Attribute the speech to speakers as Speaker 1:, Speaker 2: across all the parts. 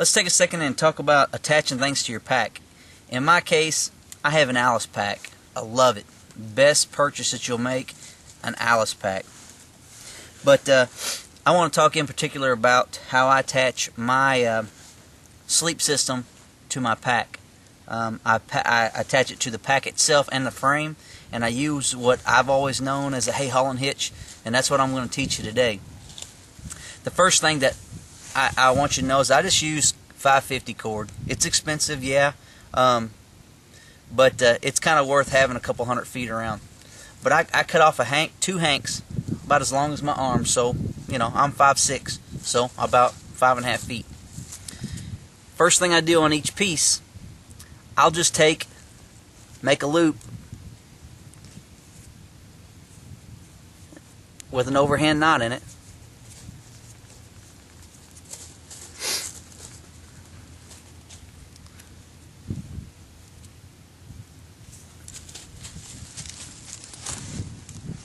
Speaker 1: Let's take a second and talk about attaching things to your pack. In my case, I have an Alice pack. I love it. Best purchase that you'll make, an Alice pack. But I want to talk in particular about how I attach my sleep system to my pack. I attach it to the pack itself and the frame, and I use what I've always known as a Haulin Hitch, and that's what I'm going to teach you today. The first thing that I want you to know is I just use 550 cord. It's expensive, yeah, but it's kind of worth having a couple 100 feet around. But I cut off two hanks about as long as my arm, so you know I'm 5'6", so about 5.5 feet. First thing I do on each piece, I'll just make a loop with an overhand knot in it.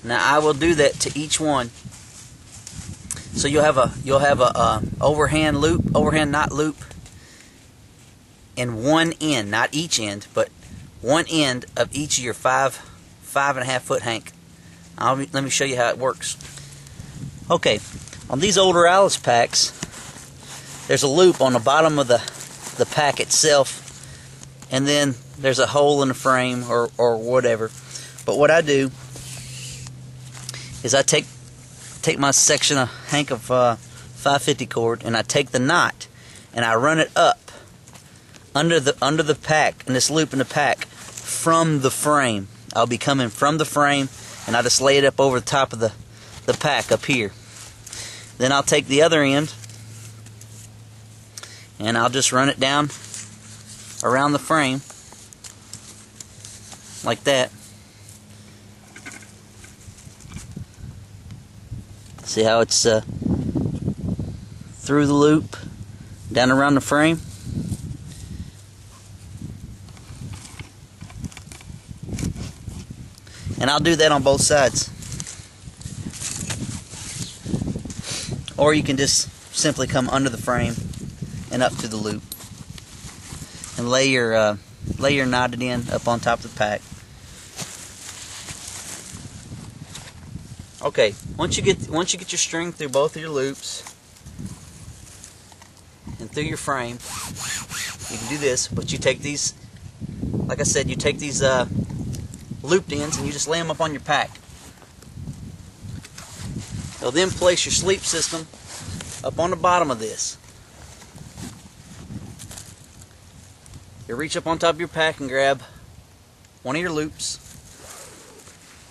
Speaker 1: Now I will do that to each one. So you'll have a overhand knot loop in one end, not each end, but one end of each of your 5.5 foot hank. Let me show you how it works. Okay, on these older Alice packs, there's a loop on the bottom of the pack itself, and then there's a hole in the frame or whatever. But what I do is I take my section of hank of 550 cord, and I take the knot and I run it up under the pack, and this loop in the pack from the frame. I'll be coming from the frame, and I just lay it up over the top of the pack up here. Then I'll take the other end and I'll just run it down around the frame like that. See how it's through the loop, down around the frame? And I'll do that on both sides. Or you can just simply come under the frame and up to the loop and lay your knotted end up on top of the pack. Okay, once you get your string through both of your loops and through your frame, you can do this. But you take these, like I said, you take these looped ends and you just lay them up on your pack. You'll then place your sleep system up on the bottom of this. You reach up on top of your pack and grab one of your loops.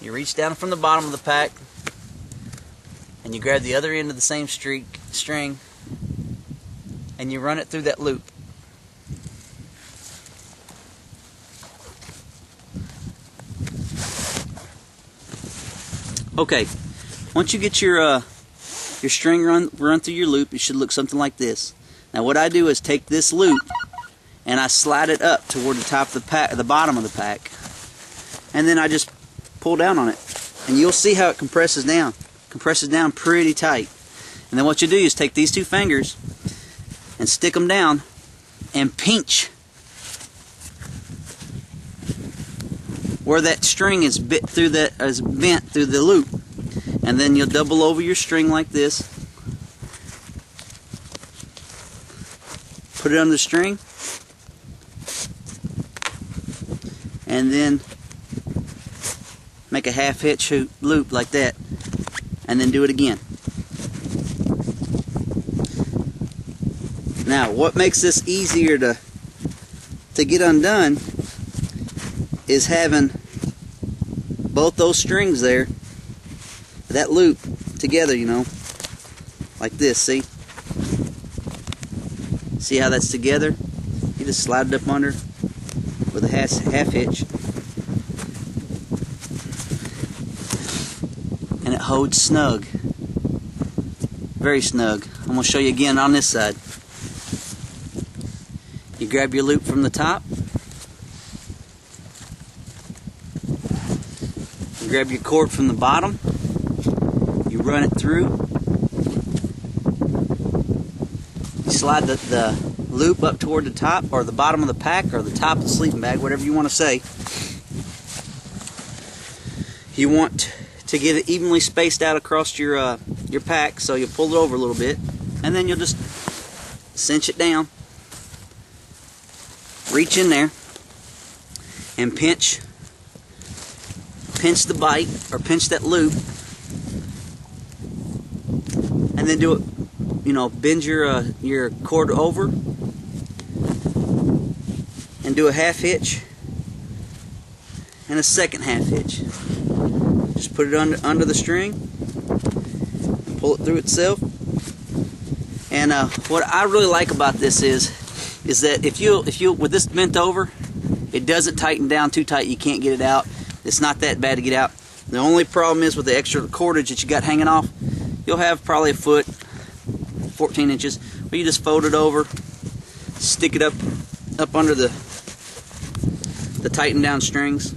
Speaker 1: You reach down from the bottom of the pack and you grab the other end of the same string and you run it through that loop. Okay, once you get your string run through your loop, it should look something like this. Now what I do is take this loop and I slide it up toward the top of the pack, the bottom of the pack, and then I just pull down on it, and you'll see how it compresses down. Compresses down pretty tight. And then what you do is take these two fingers and stick them down and pinch where that string is bent through the loop, and then you'll double over your string like this, put it on the string, and then make a half hitch loop like that, and then do it again. Now what makes this easier to get undone is having both those strings there, that loop together, you know, like this. See how that's together? You just slide it up under with a half hitch, and it holds snug, very snug. I'm going to show you again on this side. You grab your loop from the top, you grab your cord from the bottom, you run it through, you slide the loop up toward the top or the bottom of the pack or the top of the sleeping bag, whatever you want to say. You want to get it evenly spaced out across your pack, so you pull it over a little bit, and then you'll just cinch it down. Reach in there and pinch the bite or pinch that loop, and then do it. You know, bend your cord over and do a half hitch and a second half hitch. Just put it under the string and pull it through itself. And what I really like about this is that if you with this bent over, it doesn't tighten down too tight. You can't get it out. It's not that bad to get out. The only problem is with the extra cordage that you got hanging off. You'll have probably a foot, 14 inches, where you just fold it over, stick it up under the tightened down strings.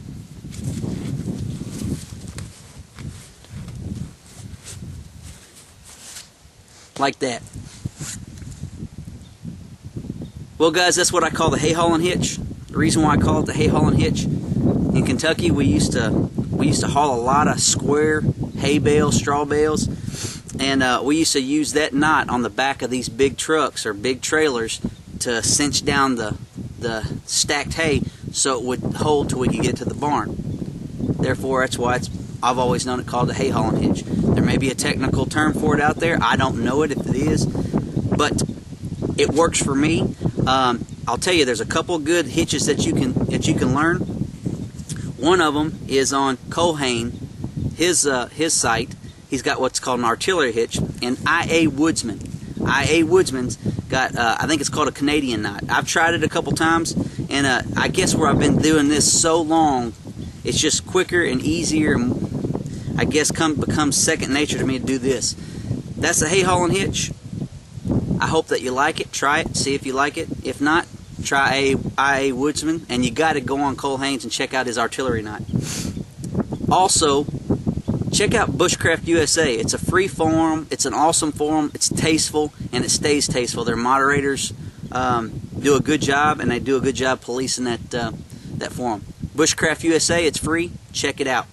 Speaker 1: Like that. Well, guys, that's what I call the hay hauling hitch. The reason why I call it the hay hauling hitch, in Kentucky we used to haul a lot of square hay bales, straw bales, and we used to use that knot on the back of these big trucks or big trailers to cinch down the stacked hay so it would hold till we could get to the barn. Therefore, that's why I've always known it called the hay hauling hitch. There may be a technical term for it out there. I don't know it if it is, but it works for me. I'll tell you, there's a couple good hitches that you can learn. One of them is on Haulin, his site. He's got what's called an artillery hitch, and IA Woodsman. IA Woodsman's got, I think it's called a Canadian knot. I've tried it a couple times, and I guess where I've been doing this so long, it's just quicker and easier, and I guess becomes second nature to me to do this. That's the hay hauling hitch. I hope that you like it. Try it, see if you like it. If not, try IA Woodsman, and you got to go on Haulin and check out his artillery knot. Also, check out Bushcraft USA. It's a free forum. It's an awesome forum. It's tasteful, and it stays tasteful. Their moderators do a good job, and they do a good job policing that forum. Bushcraft USA, it's free. Check it out.